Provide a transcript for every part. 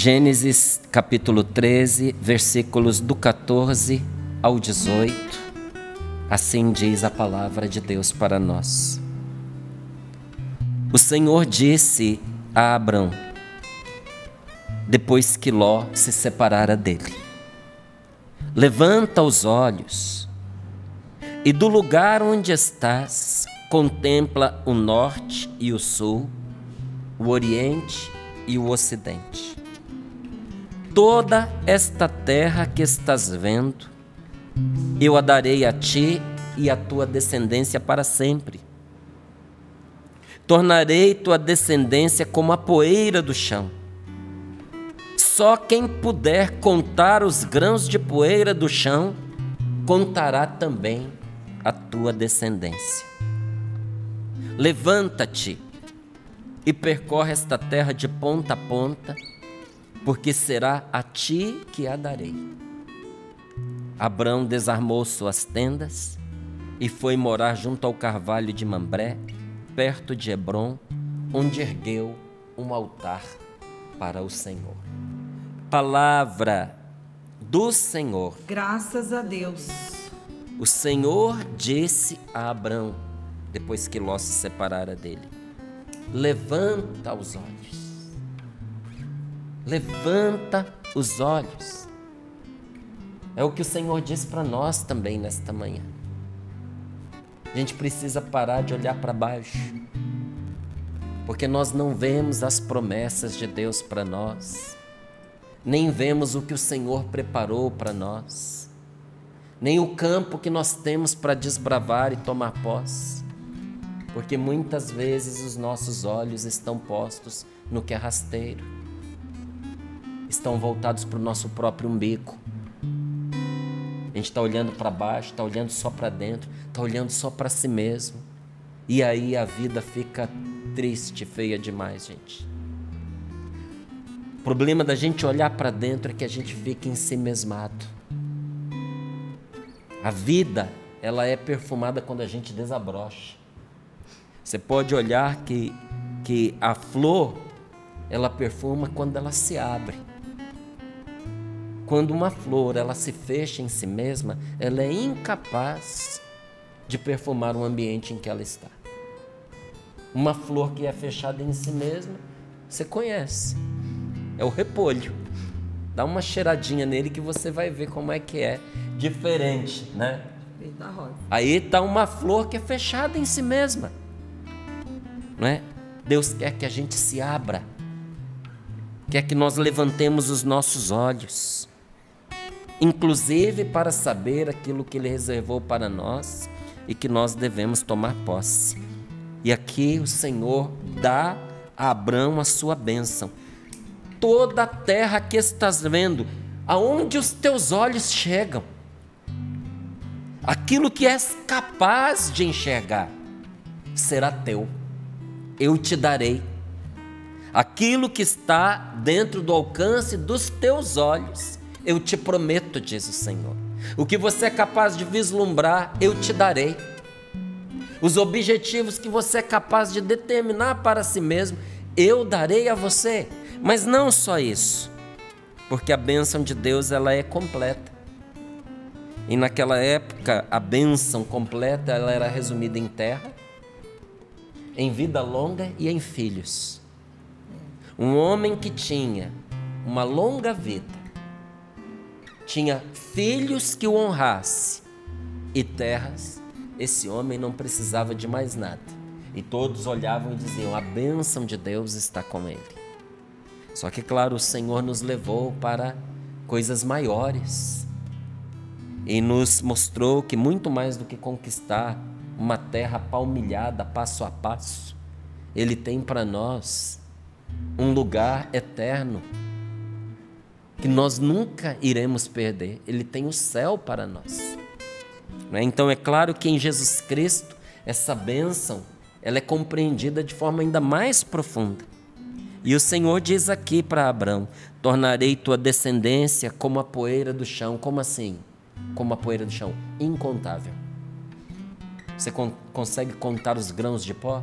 Gênesis capítulo 13, versículos do 14 ao 18. Assim diz a palavra de Deus para nós. O Senhor disse a Abrão, depois que Ló se separara dele: levanta os olhos e do lugar onde estás contempla o norte e o sul, o oriente e o ocidente. Toda esta terra que estás vendo, eu a darei a ti e à tua descendência para sempre. Tornarei tua descendência como a poeira do chão. Só quem puder contar os grãos de poeira do chão, contará também a tua descendência. Levanta-te e percorre esta terra de ponta a ponta, porque será a ti que a darei. Abrão desarmou suas tendas e foi morar junto ao carvalho de Mambré, perto de Hebrom, onde ergueu um altar para o Senhor. Palavra do Senhor. Graças a Deus. O Senhor disse a Abrão, depois que Ló se separara dele: levanta os olhos. Levanta os olhos. É o que o Senhor diz para nós também nesta manhã. A gente precisa parar de olhar para baixo, porque nós não vemos as promessas de Deus para nós, nem vemos o que o Senhor preparou para nós, nem o campo que nós temos para desbravar e tomar posse, porque muitas vezes os nossos olhos estão postos no que é rasteiro, estão voltados para o nosso próprio umbigo. A gente está olhando para baixo, está olhando só para dentro, está olhando só para si mesmo. E aí a vida fica triste, feia demais, gente. O problema da gente olhar para dentro é que a gente fica ensimesmado. A vida, ela é perfumada quando a gente desabrocha. Você pode olhar que a flor, ela perfuma quando ela se abre. Quando uma flor ela se fecha em si mesma, ela é incapaz de perfumar o ambiente em que ela está. Uma flor que é fechada em si mesma, você conhece. É o repolho. Dá uma cheiradinha nele que você vai ver como é que é diferente, né? Aí está uma flor que é fechada em si mesma, não é? Deus quer que a gente se abra, quer que nós levantemos os nossos olhos, inclusive para saber aquilo que Ele reservou para nós e que nós devemos tomar posse. E aqui o Senhor dá a Abrão a sua bênção. Toda a terra que estás vendo, aonde os teus olhos chegam, aquilo que és capaz de enxergar, será teu. Eu te darei. Aquilo que está dentro do alcance dos teus olhos, eu te prometo, diz o Senhor. O que você é capaz de vislumbrar, eu te darei. Os objetivos que você é capaz de determinar para si mesmo, eu darei a você. Mas não só isso, porque a bênção de Deus, ela é completa. E naquela época, a bênção completa, ela era resumida em terra, em vida longa e em filhos. Um homem que tinha uma longa vida, tinha filhos que o honrasse e terras, esse homem não precisava de mais nada. E todos olhavam e diziam: a bênção de Deus está com ele. Só que, claro, o Senhor nos levou para coisas maiores e nos mostrou que muito mais do que conquistar uma terra palmilhada passo a passo, Ele tem para nós um lugar eterno que nós nunca iremos perder. Ele tem o céu para nós. Então é claro que em Jesus Cristo essa bênção, ela é compreendida de forma ainda mais profunda. E o Senhor diz aqui para Abrão: tornarei tua descendência como a poeira do chão. Como assim? Como a poeira do chão? Incontável. Você consegue contar os grãos de pó?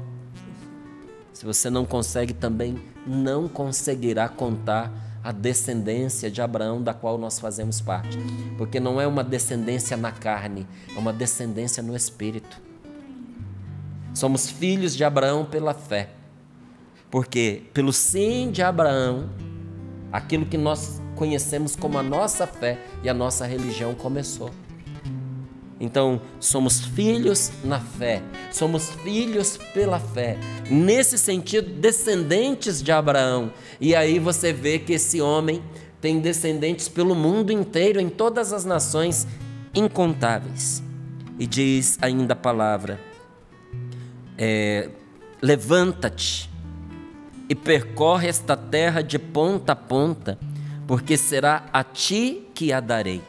Se você não consegue, também não conseguirá contar a descendência de Abraão, da qual nós fazemos parte. Porque não é uma descendência na carne, é uma descendência no Espírito. Somos filhos de Abraão pela fé. Porque pelo sim de Abraão, aquilo que nós conhecemos como a nossa fé e a nossa religião começou. Então, somos filhos na fé, somos filhos pela fé, nesse sentido, descendentes de Abraão. E aí você vê que esse homem tem descendentes pelo mundo inteiro, em todas as nações incontáveis. E diz ainda a palavra, levanta-te e percorre esta terra de ponta a ponta, porque será a ti que a darei.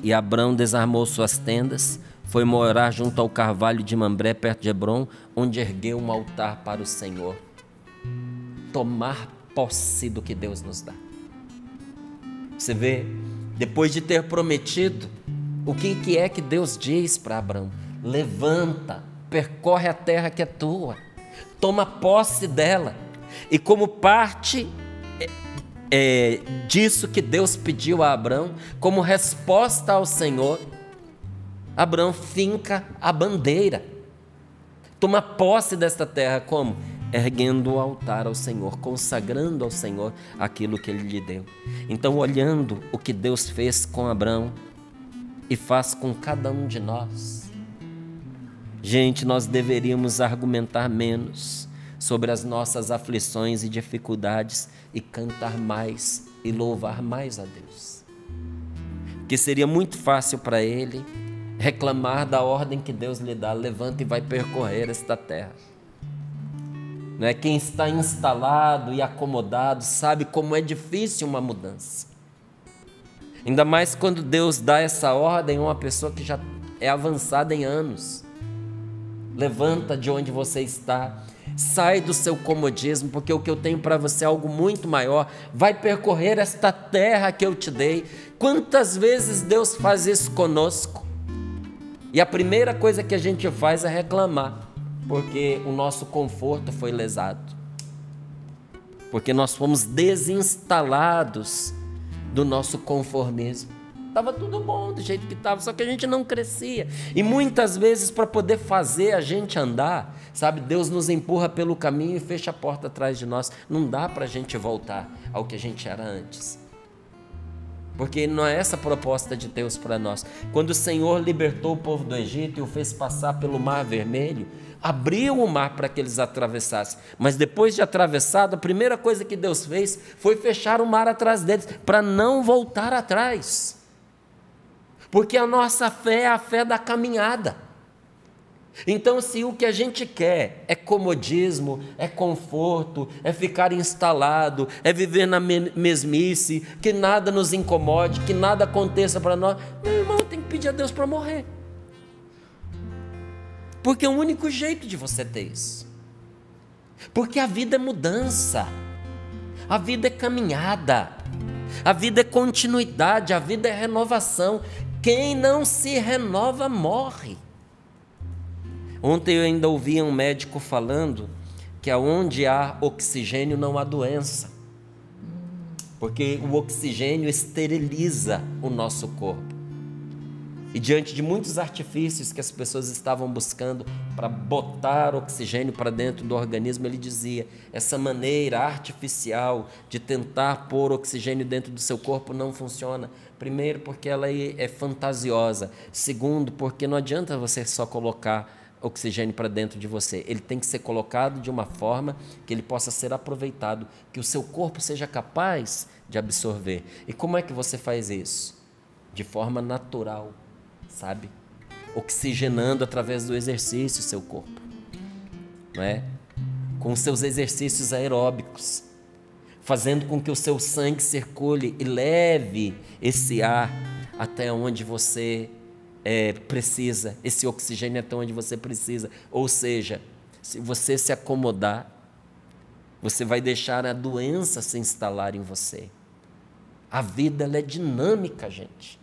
E Abrão desarmou suas tendas, foi morar junto ao carvalho de Mambré, perto de Hebrom, onde ergueu um altar para o Senhor. Tomar posse do que Deus nos dá. Você vê, depois de ter prometido, o que é que Deus diz para Abrão? Levanta, percorre a terra que é tua, toma posse dela. E como parte disso que Deus pediu a Abrão, como resposta ao Senhor, Abrão finca a bandeira, toma posse desta terra, como? Erguendo o altar ao Senhor, consagrando ao Senhor aquilo que Ele lhe deu. Então, olhando o que Deus fez com Abrão e faz com cada um de nós, gente, nós deveríamos argumentar menos sobre as nossas aflições e dificuldades e cantar mais e louvar mais a Deus. Porque seria muito fácil para ele reclamar da ordem que Deus lhe dá: levanta e vai percorrer esta terra. Não é? Quem está instalado e acomodado sabe como é difícil uma mudança. Ainda mais quando Deus dá essa ordem a uma pessoa que já é avançada em anos. Levanta de onde você está, sai do seu comodismo, porque o que eu tenho para você é algo muito maior. Vai percorrer esta terra que eu te dei. Quantas vezes Deus faz isso conosco? E a primeira coisa que a gente faz é reclamar, porque o nosso conforto foi lesado, porque nós fomos desinstalados do nosso conformismo. Estava tudo bom do jeito que estava, só que a gente não crescia. E muitas vezes, para poder fazer a gente andar, sabe, Deus nos empurra pelo caminho e fecha a porta atrás de nós. Não dá para a gente voltar ao que a gente era antes, porque não é essa a proposta de Deus para nós. Quando o Senhor libertou o povo do Egito e o fez passar pelo Mar Vermelho, abriu o mar para que eles atravessassem, mas depois de atravessado, a primeira coisa que Deus fez foi fechar o mar atrás deles, para não voltar atrás. Porque a nossa fé é a fé da caminhada. Então, se o que a gente quer é comodismo, é conforto, é ficar instalado, é viver na mesmice, que nada nos incomode, que nada aconteça para nós, meu irmão, tem que pedir a Deus para morrer. Porque é o único jeito de você ter isso. Porque a vida é mudança, a vida é caminhada, a vida é continuidade, a vida é renovação. Quem não se renova morre. Ontem eu ainda ouvi um médico falando que aonde há oxigênio não há doença, porque o oxigênio esteriliza o nosso corpo. E diante de muitos artifícios que as pessoas estavam buscando para botar oxigênio para dentro do organismo, ele dizia: essa maneira artificial de tentar pôr oxigênio dentro do seu corpo não funciona. Primeiro, porque ela é fantasiosa. Segundo, porque não adianta você só colocar oxigênio para dentro de você. Ele tem que ser colocado de uma forma que ele possa ser aproveitado, que o seu corpo seja capaz de absorver. E como é que você faz isso? De forma natural, sabe? Oxigenando através do exercício o seu corpo, não é? Com os seus exercícios aeróbicos, fazendo com que o seu sangue circule e leve esse ar até onde você precisa, esse oxigênio até onde você precisa. Ou seja, se você se acomodar, você vai deixar a doença se instalar em você. A vida, ela é dinâmica, gente.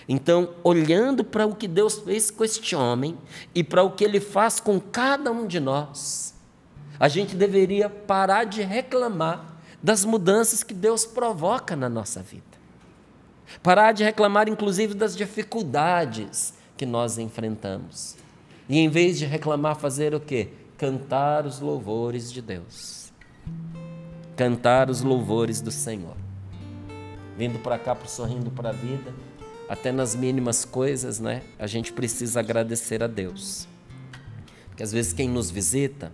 Então, olhando para o que Deus fez com este homem e para o que Ele faz com cada um de nós, a gente deveria parar de reclamar das mudanças que Deus provoca na nossa vida. Parar de reclamar, inclusive, das dificuldades que nós enfrentamos. E em vez de reclamar, fazer o quê? Cantar os louvores de Deus. Cantar os louvores do Senhor. Vindo para cá, sorrindo para a vida, até nas mínimas coisas, né? A gente precisa agradecer a Deus. Porque às vezes quem nos visita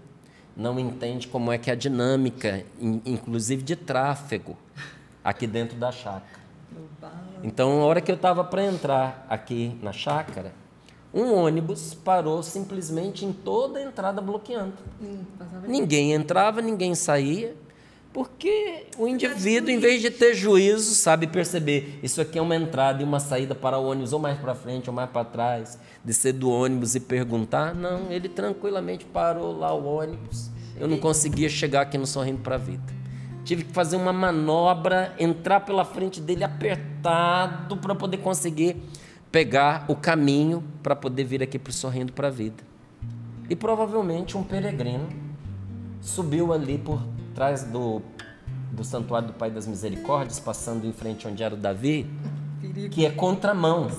não entende como é que é a dinâmica, inclusive de tráfego, aqui dentro da chácara. Então, a hora que eu estava para entrar aqui na chácara, um ônibus parou simplesmente em toda a entrada bloqueando. Ninguém entrava, ninguém saía, porque o indivíduo, em vez de ter juízo, sabe perceber, isso aqui é uma entrada e uma saída para o ônibus, ou mais para frente, ou mais para trás, descer do ônibus e perguntar. Não, ele tranquilamente parou lá o ônibus. Eu não conseguia chegar aqui no Sorrindo para a Vida. Tive que fazer uma manobra, entrar pela frente dele apertado para poder conseguir pegar o caminho para poder vir aqui para o Sorrindo para a Vida. E provavelmente um peregrino subiu ali por trás do Santuário do Pai das Misericórdias, passando em frente onde era o Davi, que é contramão.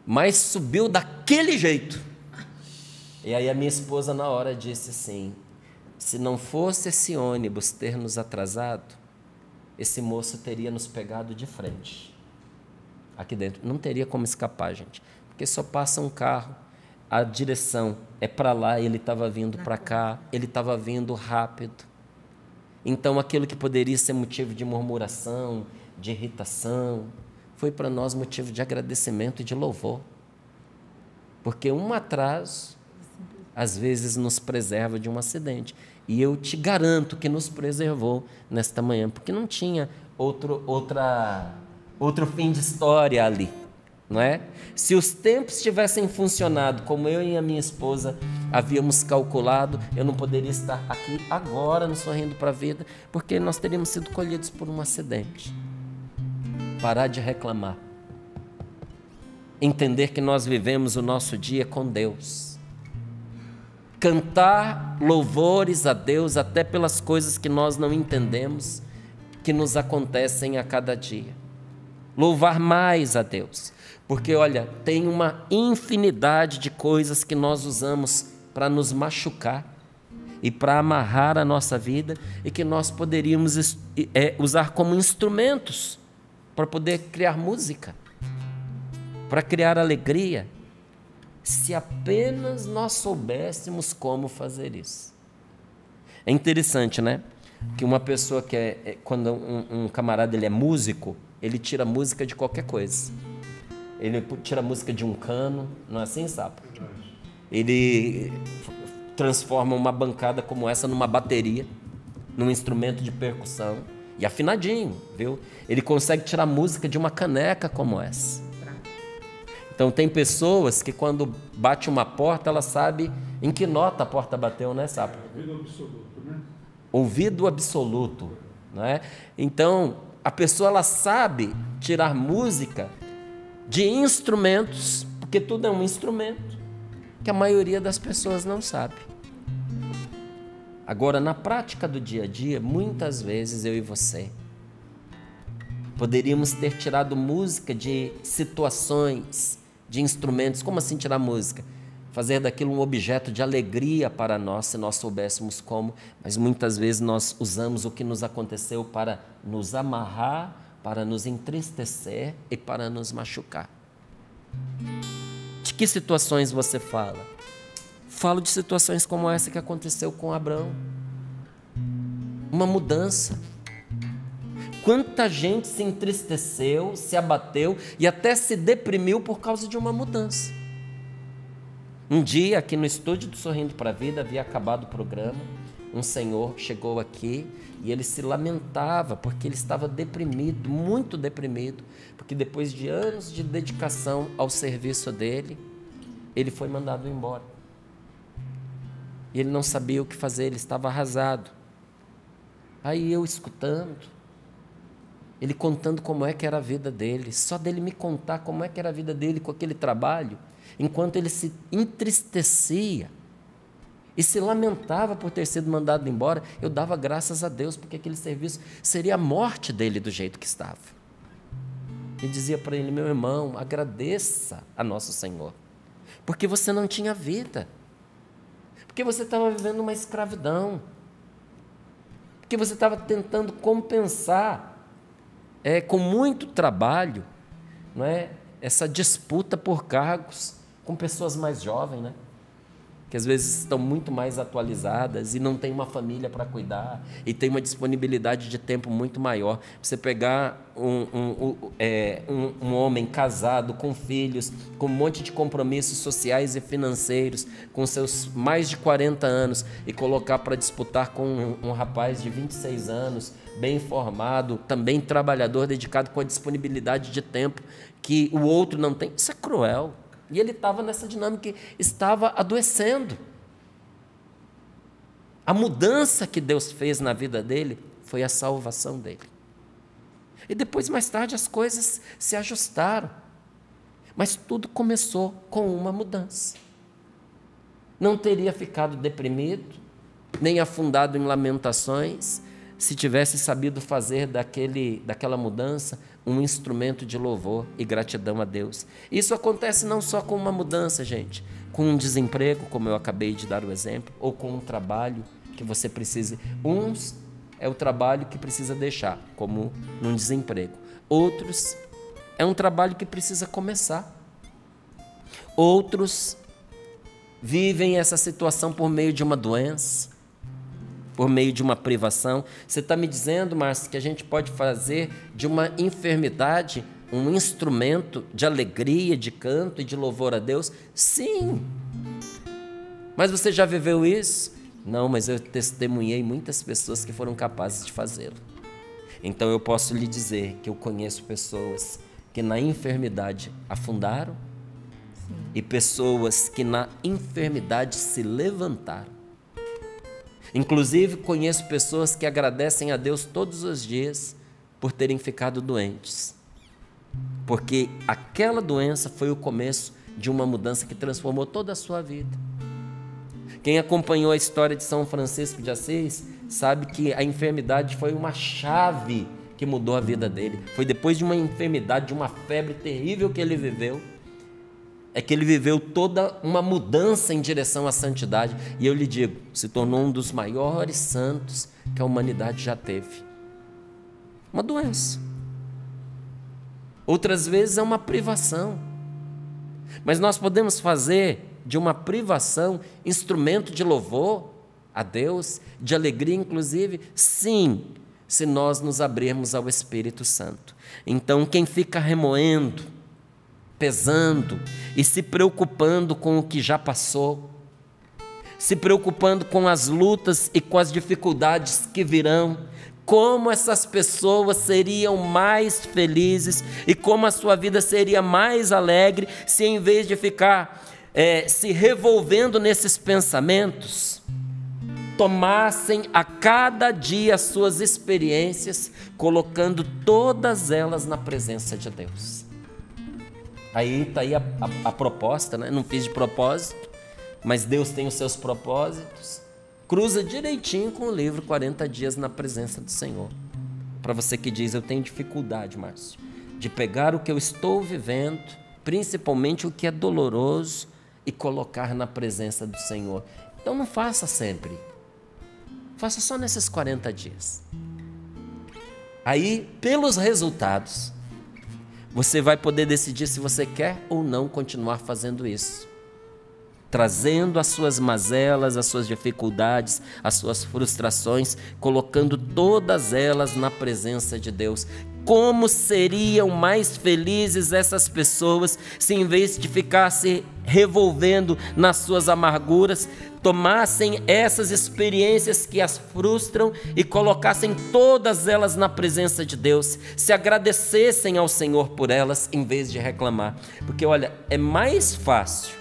Mas subiu daquele jeito. E aí a minha esposa na hora disse assim: se não fosse esse ônibus ter nos atrasado, esse moço teria nos pegado de frente. Aqui dentro. Não teria como escapar, gente. Porque só passa um carro, a direção é para lá, ele estava vindo para cá, ele estava vindo rápido. Então, aquilo que poderia ser motivo de murmuração, de irritação, foi para nós motivo de agradecimento e de louvor. Porque um atraso às vezes nos preserva de um acidente. E eu te garanto que nos preservou nesta manhã, porque não tinha outro fim de história ali, não é? Se os tempos tivessem funcionado como eu e a minha esposa havíamos calculado, eu não poderia estar aqui agora no Sorrindo para a Vida, porque nós teríamos sido colhidos por um acidente. Parar de reclamar. Entender que nós vivemos o nosso dia com Deus. Cantar louvores a Deus até pelas coisas que nós não entendemos, que nos acontecem a cada dia. Louvar mais a Deus, porque olha, tem uma infinidade de coisas que nós usamos para nos machucar e para amarrar a nossa vida e que nós poderíamos usar como instrumentos para poder criar música, para criar alegria, se apenas nós soubéssemos como fazer isso. É interessante, né? Que uma pessoa que quando um camarada ele é músico, ele tira música de qualquer coisa. Ele tira música de um cano, não é assim, Sapo? Ele transforma uma bancada como essa numa bateria, num instrumento de percussão, e afinadinho, viu? Ele consegue tirar música de uma caneca como essa. Então tem pessoas que quando bate uma porta, ela sabe em que nota a porta bateu, né, Sapo? Ouvido absoluto, né? Ouvido absoluto, né? Então a pessoa ela sabe tirar música de instrumentos, porque tudo é um instrumento, que a maioria das pessoas não sabe. Agora, na prática do dia a dia, muitas vezes eu e você poderíamos ter tirado música de situações, de instrumentos. Como assim tirar música? Fazer daquilo um objeto de alegria para nós, se nós soubéssemos como, mas muitas vezes nós usamos o que nos aconteceu para nos amarrar, para nos entristecer e para nos machucar. De que situações você fala? Falo de situações como essa que aconteceu com Abraão. Uma mudança. Quanta gente se entristeceu, se abateu e até se deprimiu por causa de uma mudança. Um dia, aqui no estúdio do Sorrindo para a Vida, havia acabado o programa, um senhor chegou aqui e ele se lamentava porque ele estava deprimido, muito deprimido, porque depois de anos de dedicação ao serviço dele, ele foi mandado embora. E ele não sabia o que fazer, ele estava arrasado. Aí eu escutando, ele contando como é que era a vida dele, só dele me contar como é que era a vida dele com aquele trabalho, enquanto ele se entristecia, e se lamentava por ter sido mandado embora, eu dava graças a Deus, porque aquele serviço seria a morte dele do jeito que estava. E dizia para ele: meu irmão, agradeça a nosso Senhor, porque você não tinha vida, porque você estava vivendo uma escravidão, porque você estava tentando compensar com muito trabalho, não é, essa disputa por cargos com pessoas mais jovens, né? Que às vezes estão muito mais atualizadas e não tem uma família para cuidar e tem uma disponibilidade de tempo muito maior. Você pegar um homem casado, com filhos, com um monte de compromissos sociais e financeiros, com seus mais de 40 anos, e colocar para disputar com um rapaz de 26 anos, bem formado, também trabalhador, dedicado, com a disponibilidade de tempo que o outro não tem, isso é cruel. E ele estava nessa dinâmica, estava adoecendo. A mudança que Deus fez na vida dele foi a salvação dele. E depois, mais tarde, as coisas se ajustaram. Mas tudo começou com uma mudança. Não teria ficado deprimido, nem afundado em lamentações, se tivesse sabido fazer daquela mudança um instrumento de louvor e gratidão a Deus. Isso acontece não só com uma mudança, gente, com um desemprego, como eu acabei de dar o exemplo, ou com um trabalho que você precisa. Uns é o trabalho que precisa deixar, como num desemprego. Outros é um trabalho que precisa começar. Outros vivem essa situação por meio de uma doença, por meio de uma privação. Você está me dizendo, Márcio, que a gente pode fazer de uma enfermidade um instrumento de alegria, de canto e de louvor a Deus? Sim. Mas você já viveu isso? Não, mas eu testemunhei muitas pessoas que foram capazes de fazê-lo. Então eu posso lhe dizer que eu conheço pessoas que na enfermidade afundaram. Sim. E pessoas que na enfermidade se levantaram. Inclusive, conheço pessoas que agradecem a Deus todos os dias por terem ficado doentes, porque aquela doença foi o começo de uma mudança que transformou toda a sua vida. Quem acompanhou a história de São Francisco de Assis sabe que a enfermidade foi uma chave que mudou a vida dele. Foi depois de uma enfermidade, de uma febre terrível que ele viveu, é que ele viveu toda uma mudança em direção à santidade. E eu lhe digo, se tornou um dos maiores santos que a humanidade já teve. Uma doença. Outras vezes é uma privação. Mas nós podemos fazer de uma privação instrumento de louvor a Deus, de alegria inclusive, sim, se nós nos abrirmos ao Espírito Santo. Então, quem fica remoendo, pesando e se preocupando com o que já passou, se preocupando com as lutas e com as dificuldades que virão, como essas pessoas seriam mais felizes e como a sua vida seria mais alegre se, em vez de ficar se revolvendo nesses pensamentos, tomassem a cada dia as suas experiências, colocando todas elas na presença de Deus. Aí está aí a proposta, né? Não fiz de propósito, mas Deus tem os seus propósitos. Cruza direitinho com o livro 40 Dias na Presença do Senhor. Para você que diz, eu tenho dificuldade, Márcio, de pegar o que eu estou vivendo, principalmente o que é doloroso, e colocar na presença do Senhor. Então não faça sempre. Faça só nesses 40 dias. Aí, pelos resultados, você vai poder decidir se você quer ou não continuar fazendo isso. Trazendo as suas mazelas, as suas dificuldades, as suas frustrações, colocando todas elas na presença de Deus. Como seriam mais felizes essas pessoas se, em vez de ficar se revolvendo nas suas amarguras, tomassem essas experiências que as frustram e colocassem todas elas na presença de Deus, se agradecessem ao Senhor por elas, em vez de reclamar. Porque, olha, é mais fácil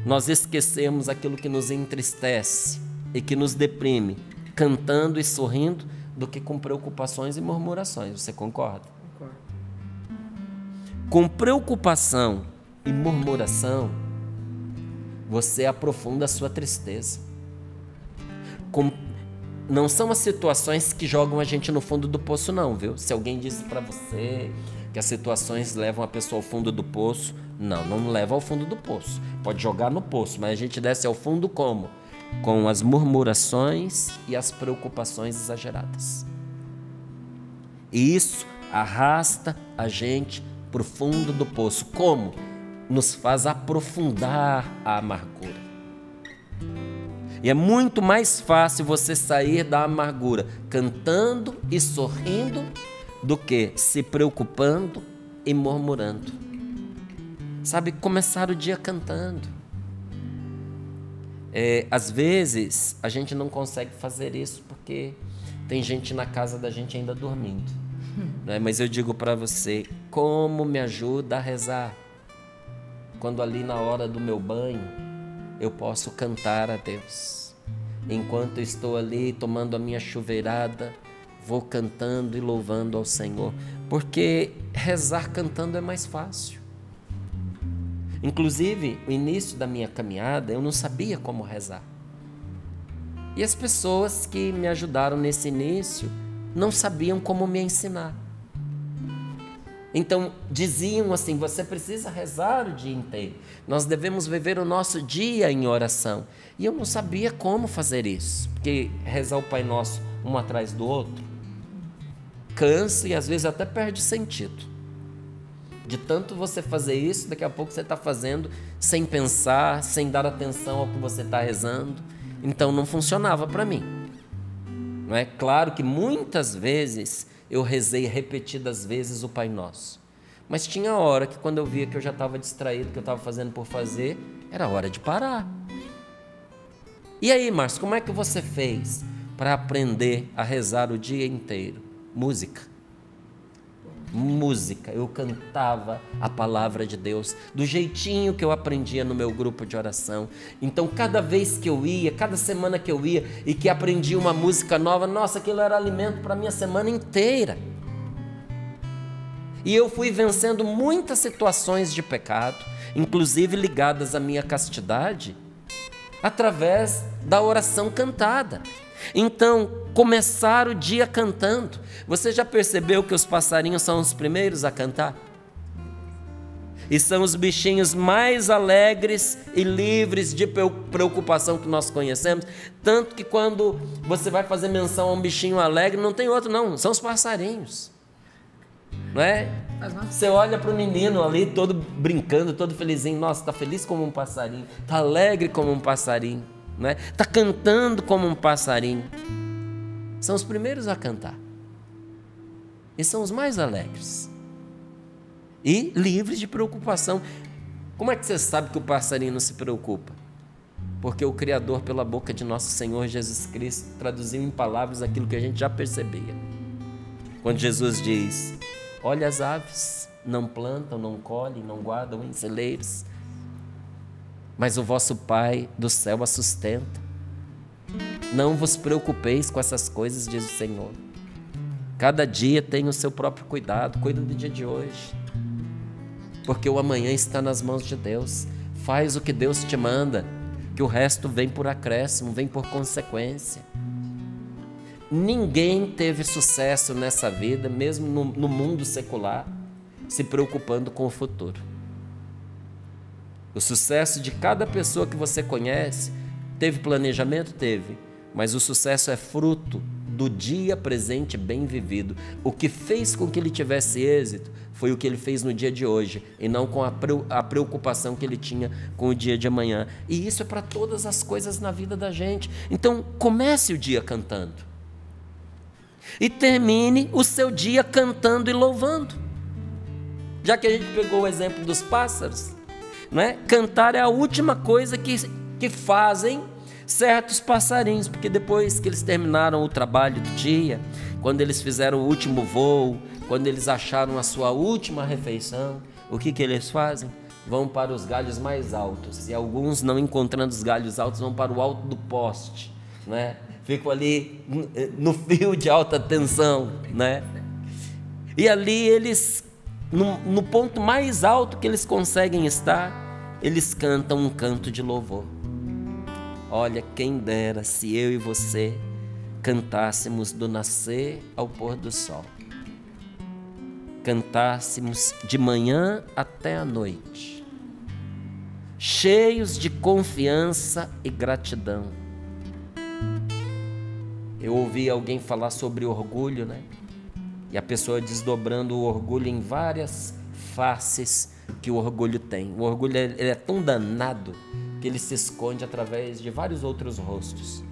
nós esquecermos aquilo que nos entristece e que nos deprime, cantando e sorrindo, do que com preocupações e murmurações. Você concorda? Concordo. Com preocupação e murmuração, você aprofunda a sua tristeza. Não são as situações que jogam a gente no fundo do poço, não, viu? Se alguém disse para você que as situações levam a pessoa ao fundo do poço, não leva ao fundo do poço. Pode jogar no poço, mas a gente desce ao fundo como? Com as murmurações e as preocupações exageradas. E isso arrasta a gente para o fundo do poço. Como? Nos faz aprofundar a amargura. E é muito mais fácil você sair da amargura cantando e sorrindo do que se preocupando e murmurando. Sabe, começar o dia cantando. Às vezes a gente não consegue fazer isso porque tem gente na casa da gente ainda dormindo. Né? Mas eu digo para você, como me ajuda a rezar? Quando ali na hora do meu banho eu posso cantar a Deus. Enquanto eu estou ali tomando a minha chuveirada, vou cantando e louvando ao Senhor. Porque rezar cantando é mais fácil. Inclusive, o início da minha caminhada, eu não sabia como rezar. E as pessoas que me ajudaram nesse início não sabiam como me ensinar. Então, diziam assim, você precisa rezar o dia inteiro. Nós devemos viver o nosso dia em oração. E eu não sabia como fazer isso. Porque rezar o Pai Nosso um atrás do outro cansa e às vezes até perde sentido. De tanto você fazer isso, daqui a pouco você está fazendo sem pensar, sem dar atenção ao que você está rezando. Então não funcionava para mim. Não é? Claro que muitas vezes eu rezei repetidas vezes o Pai Nosso. Mas tinha hora que quando eu via que eu já estava distraído, que eu estava fazendo por fazer, era hora de parar. E aí, Márcio, como é que você fez para aprender a rezar o dia inteiro? Música. Eu cantava a palavra de Deus do jeitinho que eu aprendia no meu grupo de oração. Então cada vez que eu ia, cada semana que eu ia e que aprendia uma música nova, nossa, aquilo era alimento para a minha semana inteira. E eu fui vencendo muitas situações de pecado, inclusive ligadas à minha castidade, através da oração cantada. Então, começar o dia cantando. Você já percebeu que os passarinhos são os primeiros a cantar? E são os bichinhos mais alegres e livres de preocupação que nós conhecemos. Tanto que quando você vai fazer menção a um bichinho alegre, não tem outro não, são os passarinhos. Não é? Você olha para o menino ali, todo brincando, todo felizinho. Nossa, está feliz como um passarinho, está alegre como um passarinho. Está cantando como um passarinho. São os primeiros a cantar. E são os mais alegres. E livres de preocupação. Como é que você sabe que o passarinho não se preocupa? Porque o Criador, pela boca de nosso Senhor Jesus Cristo, traduziu em palavras aquilo que a gente já percebia. Quando Jesus diz, olha as aves, não plantam, não colhem, não guardam em celeiros, mas o vosso Pai do céu a sustenta. Não vos preocupeis com essas coisas, diz o Senhor. Cada dia tem o seu próprio cuidado. Cuida do dia de hoje, porque o amanhã está nas mãos de Deus. Faz o que Deus te manda, que o resto vem por acréscimo, vem por consequência. Ninguém teve sucesso nessa vida, mesmo no mundo secular, se preocupando com o futuro. O sucesso de cada pessoa que você conhece, teve planejamento? Teve. Mas o sucesso é fruto do dia presente bem vivido. O que fez com que ele tivesse êxito foi o que ele fez no dia de hoje, e não com a preocupação que ele tinha com o dia de amanhã. E isso é para todas as coisas na vida da gente. Então, comece o dia cantando. E termine o seu dia cantando e louvando. Já que a gente pegou o exemplo dos pássaros, não é? Cantar é a última coisa que fazem certos passarinhos, porque depois que eles terminaram o trabalho do dia, quando eles fizeram o último voo, quando eles acharam a sua última refeição, o que eles fazem? Vão para os galhos mais altos, e alguns, não encontrando os galhos altos, vão para o alto do poste, né? Ficam ali no fio de alta tensão, né? E ali eles, no ponto mais alto que eles conseguem estar, eles cantam um canto de louvor. Olha, quem dera se eu e você cantássemos do nascer ao pôr do sol. Cantássemos de manhã até a noite, cheios de confiança e gratidão. Eu ouvi alguém falar sobre orgulho, né? E a pessoa desdobrando o orgulho em várias faces que o orgulho tem. O orgulho ele é tão danado que ele se esconde através de vários outros rostos.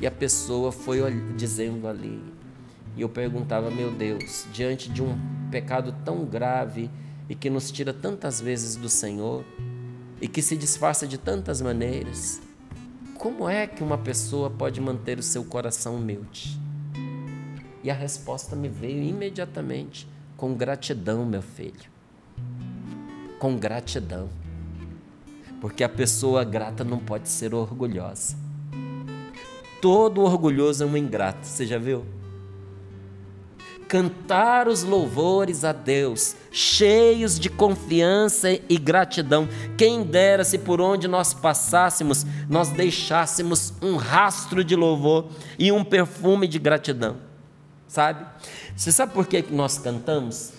E a pessoa foi dizendo ali, e eu perguntava, meu Deus, diante de um pecado tão grave e que nos tira tantas vezes do Senhor e que se disfarça de tantas maneiras, como é que uma pessoa pode manter o seu coração humilde? E a resposta me veio imediatamente, com gratidão, meu filho. Com gratidão. Porque a pessoa grata não pode ser orgulhosa. Todo orgulhoso é um ingrato, você já viu? Cantar os louvores a Deus, cheios de confiança e gratidão. Quem dera se por onde nós passássemos, nós deixássemos um rastro de louvor e um perfume de gratidão. Sabe? Você sabe por que nós cantamos?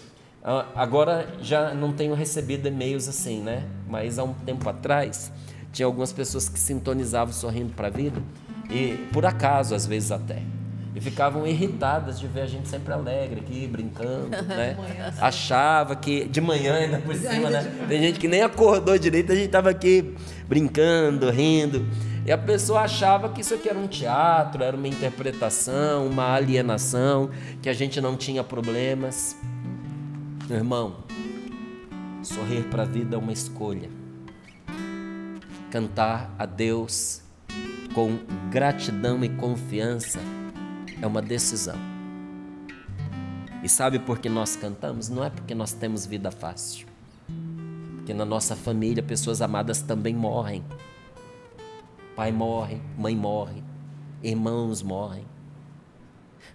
Agora já não tenho recebido e-mails assim, né? Mas há um tempo atrás, tinha algumas pessoas que sintonizavam Sorrindo para a Vida, e por acaso, às vezes até, e ficavam irritadas de ver a gente sempre alegre aqui, brincando, né? Achava que, de manhã ainda por cima, né? Tem gente que nem acordou direito, a gente estava aqui brincando, rindo, e a pessoa achava que isso aqui era um teatro, era uma interpretação, uma alienação, que a gente não tinha problemas. Meu irmão, sorrir para a vida é uma escolha. Cantar a Deus com gratidão e confiança é uma decisão. E sabe por que nós cantamos? Não é porque nós temos vida fácil. Porque na nossa família, pessoas amadas também morrem. Pai morre, mãe morre, irmãos morrem.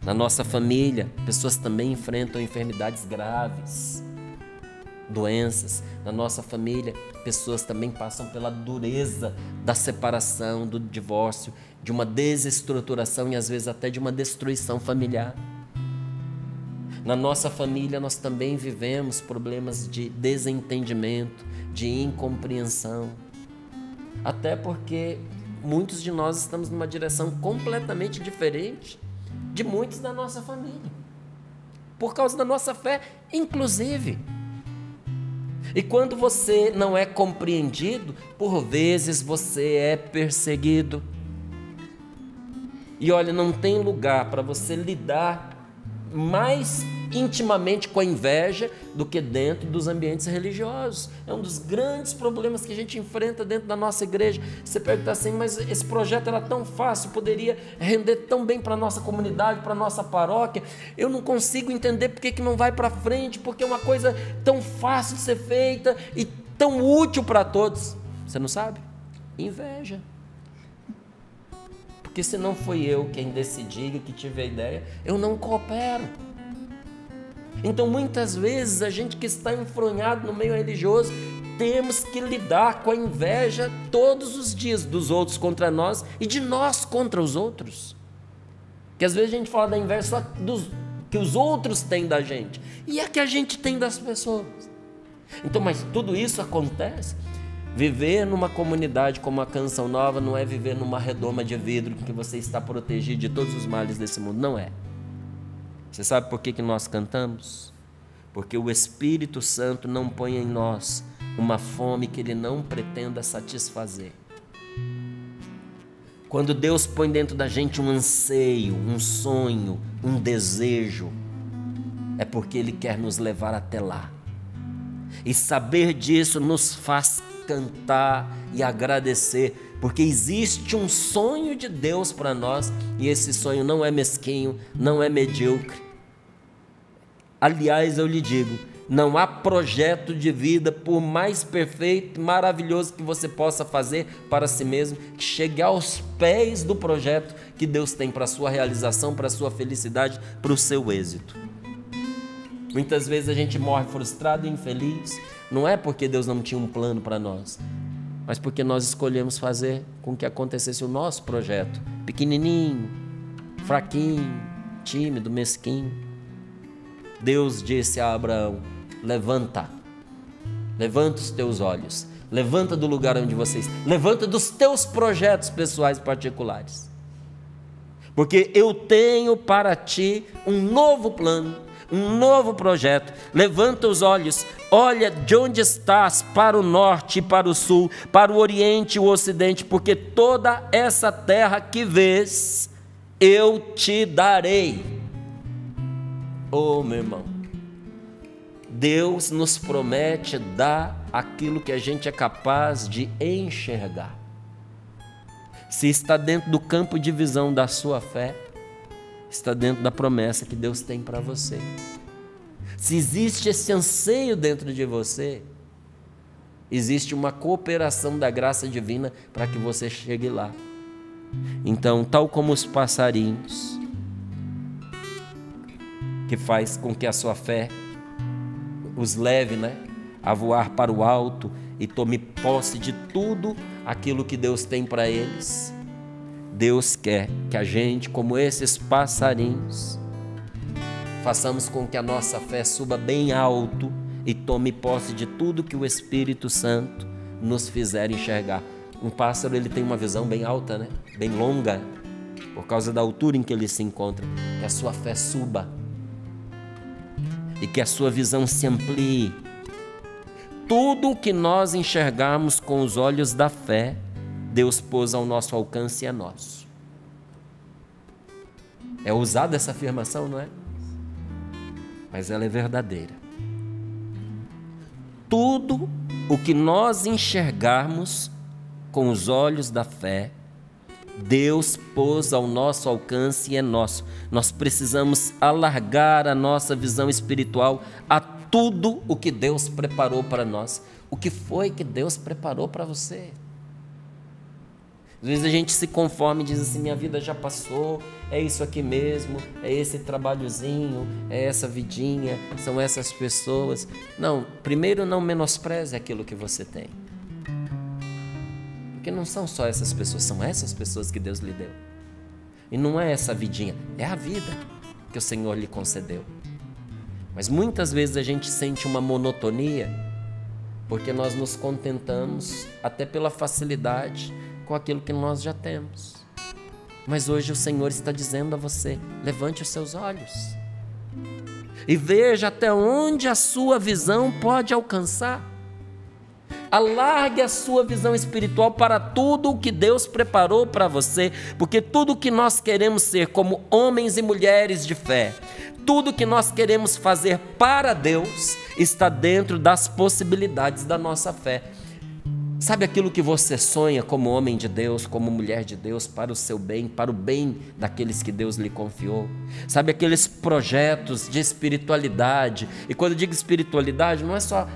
Na nossa família, pessoas também enfrentam enfermidades graves, doenças. Na nossa família, pessoas também passam pela dureza da separação, do divórcio, de uma desestruturação e às vezes até de uma destruição familiar. Na nossa família, nós também vivemos problemas de desentendimento, de incompreensão. Até porque muitos de nós estamos numa direção completamente diferente de muitos da nossa família, por causa da nossa fé, inclusive. E quando você não é compreendido, por vezes você é perseguido. E olha, não tem lugar para você lidar mais intimamente com a inveja do que dentro dos ambientes religiosos. É um dos grandes problemas que a gente enfrenta dentro da nossa igreja. Você pergunta assim, mas esse projeto era tão fácil, poderia render tão bem para a nossa comunidade, para a nossa paróquia. Eu não consigo entender por que não vai para frente, porque é uma coisa tão fácil de ser feita e tão útil para todos. Você não sabe? Inveja. Porque se não fui eu quem decidi, que tive a ideia, eu não coopero. Então muitas vezes a gente que está enfronhado no meio religioso, temos que lidar com a inveja todos os dias, dos outros contra nós e de nós contra os outros. Que às vezes a gente fala da inveja só que os outros têm da gente, e é que a gente tem das pessoas. Então, mas tudo isso acontece. Viver numa comunidade como a Canção Nova não é viver numa redoma de vidro que você está protegido de todos os males desse mundo, não é. Você sabe por que nós cantamos? Porque o Espírito Santo não põe em nós uma fome que Ele não pretenda satisfazer. Quando Deus põe dentro da gente um anseio, um sonho, um desejo, é porque Ele quer nos levar até lá. E saber disso nos faz cantar e agradecer, porque existe um sonho de Deus para nós, e esse sonho não é mesquinho, não é medíocre. Aliás, eu lhe digo, não há projeto de vida, por mais perfeito, maravilhoso que você possa fazer para si mesmo, que chegue aos pés do projeto que Deus tem para a sua realização, para a sua felicidade, para o seu êxito. Muitas vezes a gente morre frustrado e infeliz, não é porque Deus não tinha um plano para nós, mas porque nós escolhemos fazer com que acontecesse o nosso projeto, pequenininho, fraquinho, tímido, mesquinho. Deus disse a Abraão: levanta os teus olhos, levanta do lugar onde você está, levanta dos teus projetos pessoais particulares, porque eu tenho para ti um novo plano, um novo projeto. Levanta os olhos, olha de onde estás, para o norte e para o sul, para o oriente e o ocidente, porque toda essa terra que vês, eu te darei. Oh, meu irmão, Deus nos promete dar aquilo que a gente é capaz de enxergar. Se está dentro do campo de visão da sua fé, está dentro da promessa que Deus tem para você. Se existe esse anseio dentro de você, existe uma cooperação da graça divina para que você chegue lá. Então, tal como os passarinhos, que faz com que a sua fé os leve, a voar para o alto e tome posse de tudo aquilo que Deus tem para eles, Deus quer que a gente, como esses passarinhos, façamos com que a nossa fé suba bem alto e tome posse de tudo que o Espírito Santo nos fizer enxergar. Um pássaro, ele tem uma visão bem alta, bem longa, por causa da altura em que ele se encontra. Que a sua fé suba e que a sua visão se amplie. Tudo o que nós enxergarmos com os olhos da fé, Deus pôs ao nosso alcance e é nosso. É ousada essa afirmação, não é? Mas ela é verdadeira. Tudo o que nós enxergarmos com os olhos da fé, Deus pôs ao nosso alcance e é nosso. Nós precisamos alargar a nossa visão espiritual a tudo o que Deus preparou para nós. O que foi que Deus preparou para você? Às vezes a gente se conforma e diz assim: minha vida já passou, é isso aqui mesmo, é esse trabalhozinho, é essa vidinha, são essas pessoas. Não, primeiro não menospreze aquilo que você tem. Porque não são só essas pessoas, são essas pessoas que Deus lhe deu. E não é essa vidinha, é a vida que o Senhor lhe concedeu. Mas muitas vezes a gente sente uma monotonia, porque nós nos contentamos, até pela facilidade, com aquilo que nós já temos. Mas hoje o Senhor está dizendo a você: levante os seus olhos e veja até onde a sua visão pode alcançar. Alargue a sua visão espiritual para tudo o que Deus preparou para você, porque tudo o que nós queremos ser como homens e mulheres de fé, tudo o que nós queremos fazer para Deus, está dentro das possibilidades da nossa fé. Sabe aquilo que você sonha como homem de Deus, como mulher de Deus, para o seu bem, para o bem daqueles que Deus lhe confiou? Sabe aqueles projetos de espiritualidade? E quando eu digo espiritualidade, não é só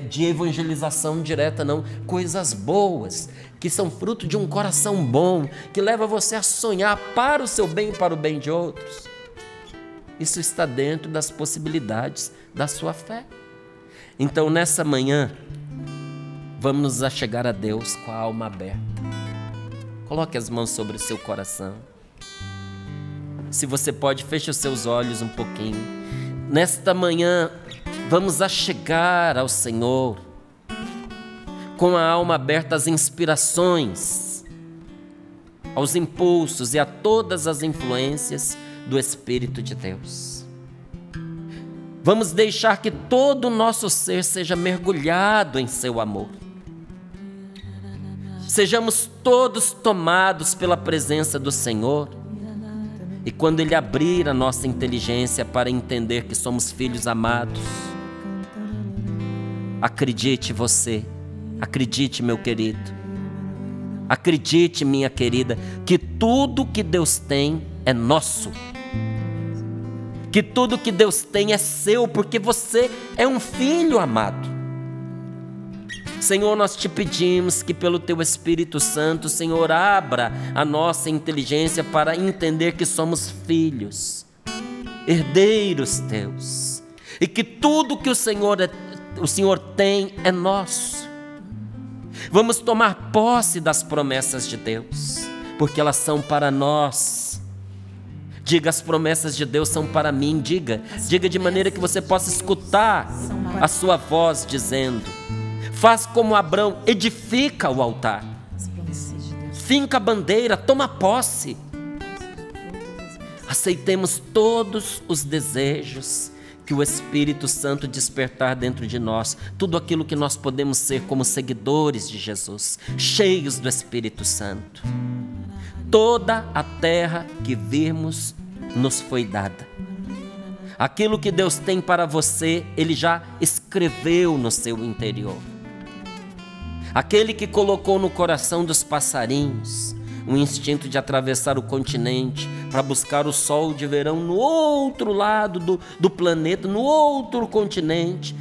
de evangelização direta, não. Coisas boas, que são fruto de um coração bom, que leva você a sonhar para o seu bem e para o bem de outros. Isso está dentro das possibilidades da sua fé. Então, nessa manhã, vamos nos achegar a Deus com a alma aberta. Coloque as mãos sobre o seu coração. Se você pode, feche os seus olhos um pouquinho. Nesta manhã, vamos achegar ao Senhor com a alma aberta às inspirações, aos impulsos e a todas as influências do Espírito de Deus. Vamos deixar que todo o nosso ser seja mergulhado em seu amor. Sejamos todos tomados pela presença do Senhor, e quando Ele abrir a nossa inteligência para entender que somos filhos amados, acredite você, acredite meu querido, acredite minha querida, que tudo que Deus tem é nosso, que tudo que Deus tem é seu, porque você é um filho amado. Senhor, nós te pedimos que pelo Teu Espírito Santo, Senhor, abra a nossa inteligência para entender que somos filhos, herdeiros Teus, e que tudo que o Senhor tem é nosso. Vamos tomar posse das promessas de Deus, porque elas são para nós. Diga, as promessas de Deus são para mim. Diga de maneira que você possa escutar a sua voz dizendo. Faz como Abrão, edifica o altar. Finca a bandeira, toma posse. Aceitemos todos os desejos que o Espírito Santo despertar dentro de nós. Tudo aquilo que nós podemos ser como seguidores de Jesus, cheios do Espírito Santo. Toda a terra que virmos nos foi dada. Aquilo que Deus tem para você, Ele já escreveu no seu interior. Aquele que colocou no coração dos passarinhos um instinto de atravessar o continente para buscar o sol de verão no outro lado do planeta, no outro continente.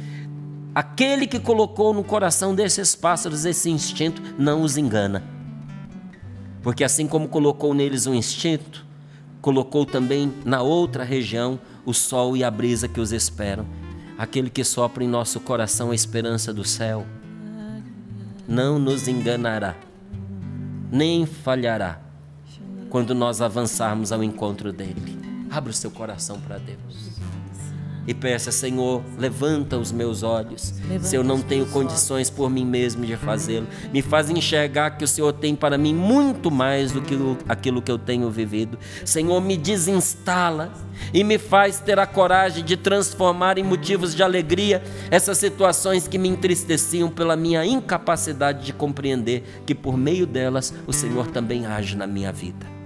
Aquele que colocou no coração desses pássaros esse instinto não os engana. Porque assim como colocou neles um instinto, colocou também na outra região o sol e a brisa que os esperam. Aquele que sopra em nosso coração a esperança do céu não nos enganará, nem falhará quando nós avançarmos ao encontro dele. Abra o seu coração para Deus e peça: Senhor, levanta os meus olhos. Se eu não tenho condições por mim mesmo de fazê-lo, me faz enxergar que o Senhor tem para mim muito mais do que aquilo que eu tenho vivido. Senhor, me desinstala e me faz ter a coragem de transformar em motivos de alegria essas situações que me entristeciam pela minha incapacidade de compreender que por meio delas o Senhor também age na minha vida.